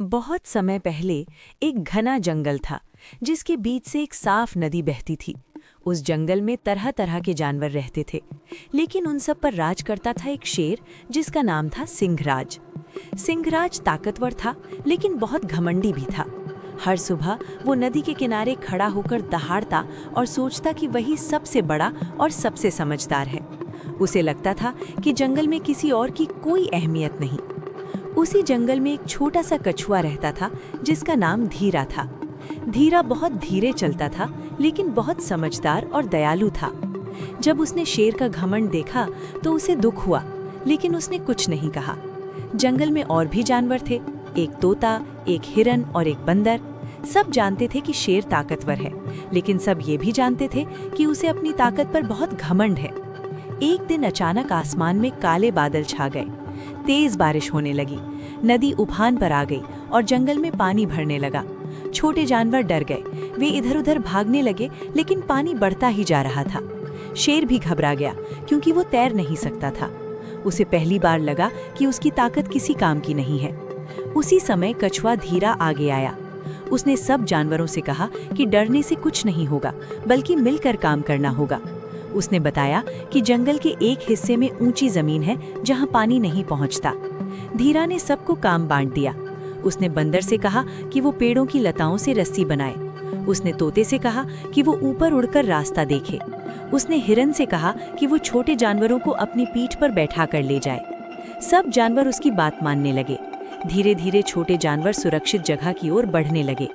बहुत समय पहले एक घना जंगल था जिसके बीच से एक साफ नदी बहती थी। उस जंगल में तरह तरह के जानवर रहते थे, लेकिन उन सब पर राज करता था एक शेर जिसका नाम था सिंहराज। सिंहराज ताकतवर था लेकिन बहुत घमंडी भी था। हर सुबह वो नदी के किनारे खड़ा होकर दहाड़ता और सोचता कि वही सबसे बड़ा और सबसे समझदार है। उसे लगता था कि जंगल में किसी और की कोई अहमियत नहीं। उसी जंगल में एक छोटा सा कछुआ रहता था जिसका नाम धीरा था। धीरा बहुत धीरे चलता था लेकिन बहुत समझदार और दयालु था। जब उसने शेर का घमंड देखा तो उसे दुख हुआ, लेकिन उसने कुछ नहीं कहा। जंगल में और भी जानवर थे, एक तोता, एक हिरन और एक बंदर। सब जानते थे कि शेर ताकतवर है, लेकिन सब ये भी जानते थे कि उसे अपनी ताकत पर बहुत घमंड है। एक दिन अचानक आसमान में काले बादल छा गए। तेज बारिश होने लगी, नदी उफान पर आ गई और जंगल में पानी भरने लगा। छोटे जानवर डर गए, वे इधर उधर भागने लगे, लेकिन पानी बढ़ता ही जा रहा था। शेर भी घबरा गया क्योंकि वो तैर नहीं सकता था। उसे पहली बार लगा कि उसकी ताकत किसी काम की नहीं है। उसी समय कछुआ धीरा आगे आया। उसने सब जानवरों से कहा कि डरने से कुछ नहीं होगा, बल्कि मिलकर काम करना होगा। उसने बताया कि जंगल के एक हिस्से में ऊंची जमीन है जहां पानी नहीं पहुंचता। धीरा ने सबको काम बांट दिया। उसने बंदर से कहा कि वो पेड़ों की लताओं से रस्सी बनाए। उसने तोते से कहा कि वो ऊपर उड़कर रास्ता देखे। उसने हिरन से कहा कि वो छोटे जानवरों को अपनी पीठ पर बैठा कर ले जाए। सब जानवर उसकी बात मानने लगे। धीरे धीरे छोटे जानवर सुरक्षित जगह की ओर बढ़ने लगे।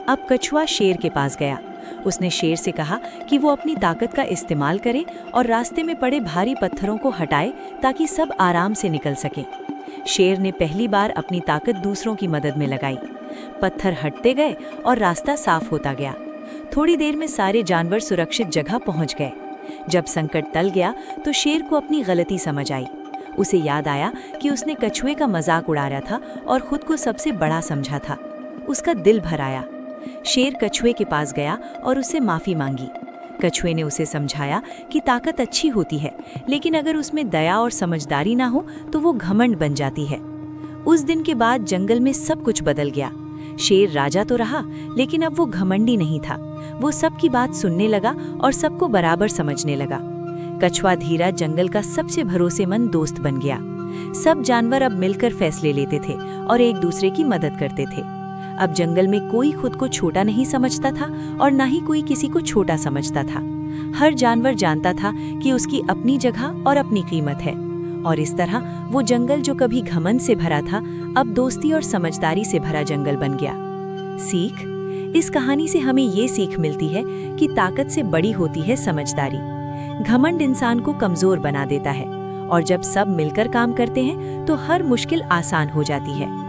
अब कछुआ शेर के पास गया। उसने शेर से कहा कि वो अपनी ताकत का इस्तेमाल करे और रास्ते में पड़े भारी पत्थरों को हटाए ताकि सब आराम से निकल सके। शेर ने पहली बार अपनी ताकत दूसरों की मदद में लगाई। पत्थर हटते गए और रास्ता साफ होता गया। थोड़ी देर में सारे जानवर सुरक्षित जगह पहुंच गए। जब संकट टल गया तो शेर को अपनी गलती समझ आई। उसे याद आया कि उसने कछुए का मजाक उड़ाया था और खुद को सबसे बड़ा समझा था। उसका दिल भर आया। शेर कछुए के पास गया और उससे माफी मांगी। कछुए ने उसे समझाया कि ताकत अच्छी होती है, लेकिन अगर उसमें दया और समझदारी ना हो तो वो घमंड बन जाती है। उस दिन के बाद जंगल में सब कुछ बदल गया। शेर राजा तो रहा, लेकिन अब वो घमंडी नहीं था। वो सबकी बात सुनने लगा और सबको बराबर समझने लगा। कछुआ धीरा जंगल का सबसे भरोसेमंद दोस्त बन गया। सब जानवर अब मिलकर फैसले लेते थे और एक दूसरे की मदद करते थे। अब जंगल में कोई खुद को छोटा नहीं समझता था और ना ही कोई किसी को छोटा समझता था। हर जानवर जानता था कि उसकी अपनी जगह और अपनी कीमत है। और इस तरह वो जंगल जो कभी घमंड से भरा था, अब दोस्ती और समझदारी से भरा जंगल बन गया। सीख: इस कहानी से हमें ये सीख मिलती है कि ताकत से बड़ी होती है समझदारी। घमंड इंसान को कमजोर बना देता है, और जब सब मिलकर काम करते हैं तो हर मुश्किल आसान हो जाती है।